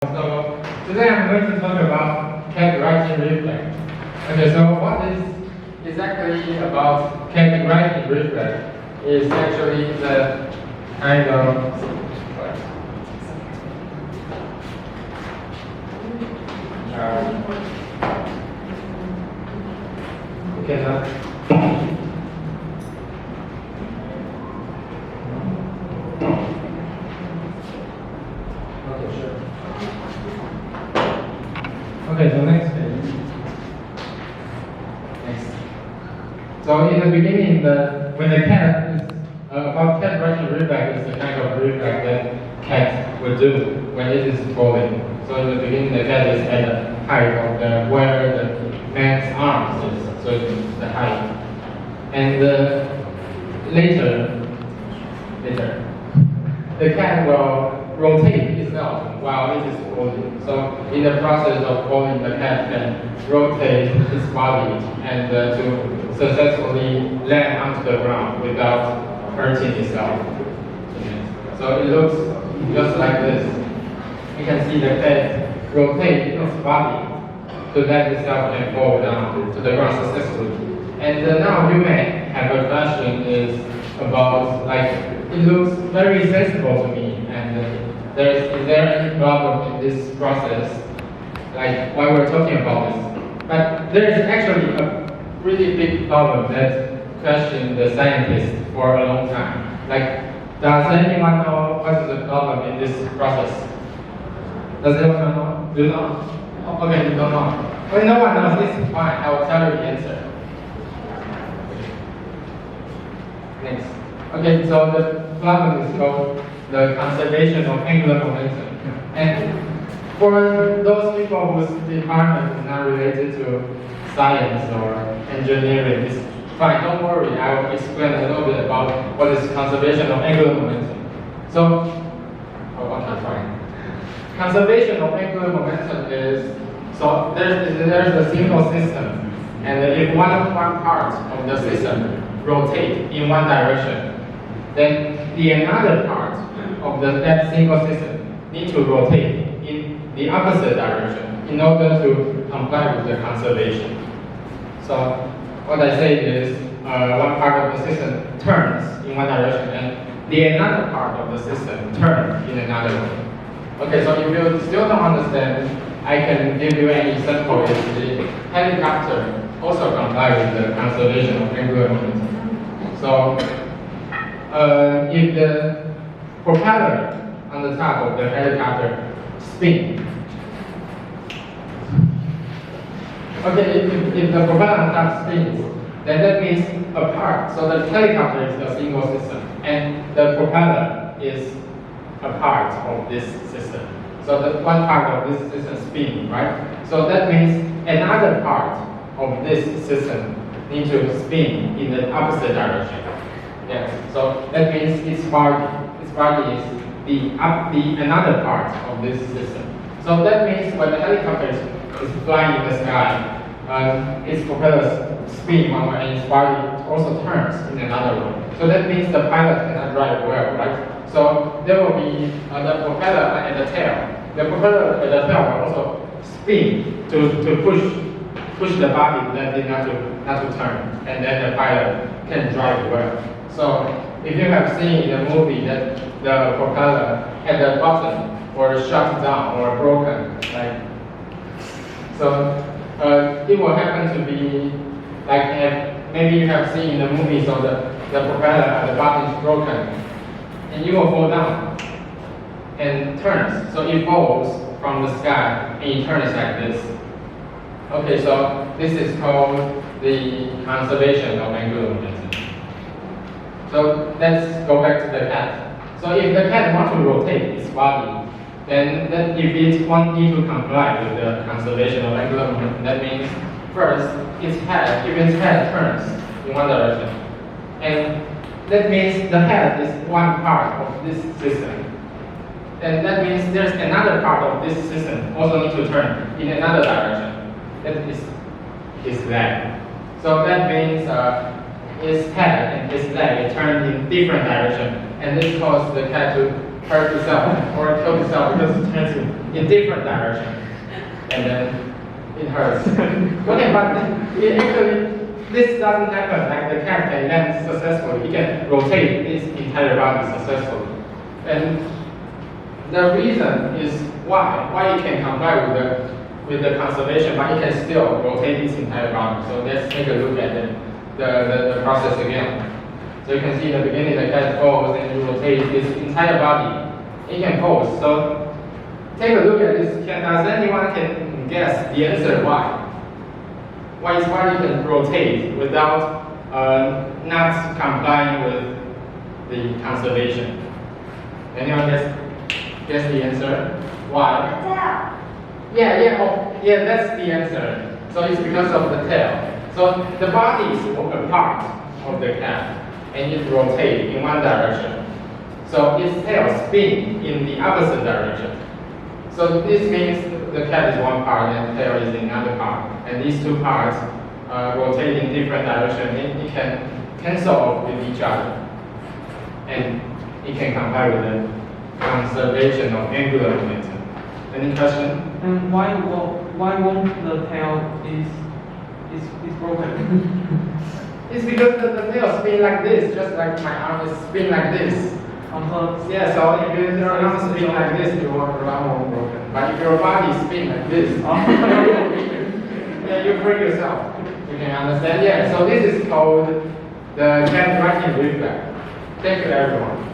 So today I'm going to talk about categorizing reflex. Okay, so what is exactly about categorizing reflex is actually the kind of okay, Okay, so next page. Next. So in the beginning, when the cat is about cat brushing reflex is the kind of reflex that cat would do when it is falling. So in the beginning, the cat is at the height of where the man's arms is, so it's the height. And later, the cat will rotate itself while it is falling. So in the process of falling, the cat can rotate its body and to successfully land onto the ground without hurting itself. So it looks just like this. You can see the cat rotate its body to let itself and fall down to the ground successfully. And now you may have a question is about it looks very sensible to me, and is there any problem in this process, like why we're talking about this? But there is actually a really big problem that questioned the scientists for a long time. Does anyone know what is the problem in this process? Does anyone know? Do you know? Okay, you don't know. When no one knows, this is fine. I will tell you the answer. Next. Okay, so the problem is called the conservation of angular momentum. And for those people whose department is not related to science or engineering, it's fine, don't worry. I will explain a little bit about what is conservation of angular momentum. So, okay, fine. Conservation of angular momentum is, so there's a single system, and if one part of the system rotate in one direction, then the another part of that single system need to rotate in the opposite direction in order to comply with the conservation. So what I say is one part of the system turns in one direction and the another part of the system turns in another way. Okay, so if you still don't understand, I can give you an example. Is the helicopter also comply with the conservation of angular momentum. So if the propeller on the top of the helicopter spin, okay, if the propeller on top spins, then that means a part. So the helicopter is a single system, and the propeller is a part of this system. So the one part of this system spins, right? So that means another part of this system needs to spin in the opposite direction. Yes. So that means its body is the another part of this system. So that means when the helicopter is flying in the sky, its propellers spin one way and its body also turns in another way. So that means the pilot cannot drive well, right? So there will be the propeller at the tail. The propeller at the tail will also spin to push the body that did not to turn, and then the pilot can drive well. So if you have seen in the movie that the propeller at the bottom or shut down or broken, it will happen to be maybe you have seen in the movie, so the propeller at the bottom is broken, and you will fall down and turns. So it falls from the sky and it turns like this. Okay, so this is called the conservation of angular momentum. So let's go back to the cat. So if the cat wants to rotate its body, then if it wants to comply with the conservation of angular momentum, that means first, if its head turns in one direction, and that means the head is one part of this system. And that means there's another part of this system also need to turn in another direction. That is his leg. So that means his head and his leg turn in different direction, and this causes the cat to hurt itself or kill itself because it turns in different direction, and then it hurts. Okay, but actually this doesn't happen. Like the cat can land successfully, it can rotate its entire body successfully, and the reason is why it can comply with the conservation, but it can still rotate its entire body. So let's take a look at the process again. So you can see in the beginning the cat pose and you rotate its entire body. It can pose. So take a look at this cat. Does anyone can guess the answer why? Why it can rotate without not complying with the conservation? Anyone guess the answer? Why? Yeah, that's the answer. So it's because of the tail. So the body is a part of the cat, and it rotates in one direction. So its tail spins in the opposite direction. So this means the cat is one part and the tail is another part. And these two parts rotate in different directions. It can cancel off with each other. And it can comply with the conservation of angular momentum. Any question? And why won't the tail is broken? It's because the tail spin like this, just like my arm is spin like this. Yeah, so if your arm spin like this, your arm won't broken. But if your body spin like this, yeah, you break yourself. You can understand? Yeah, so this is called the cat writing reflex. Thank you everyone.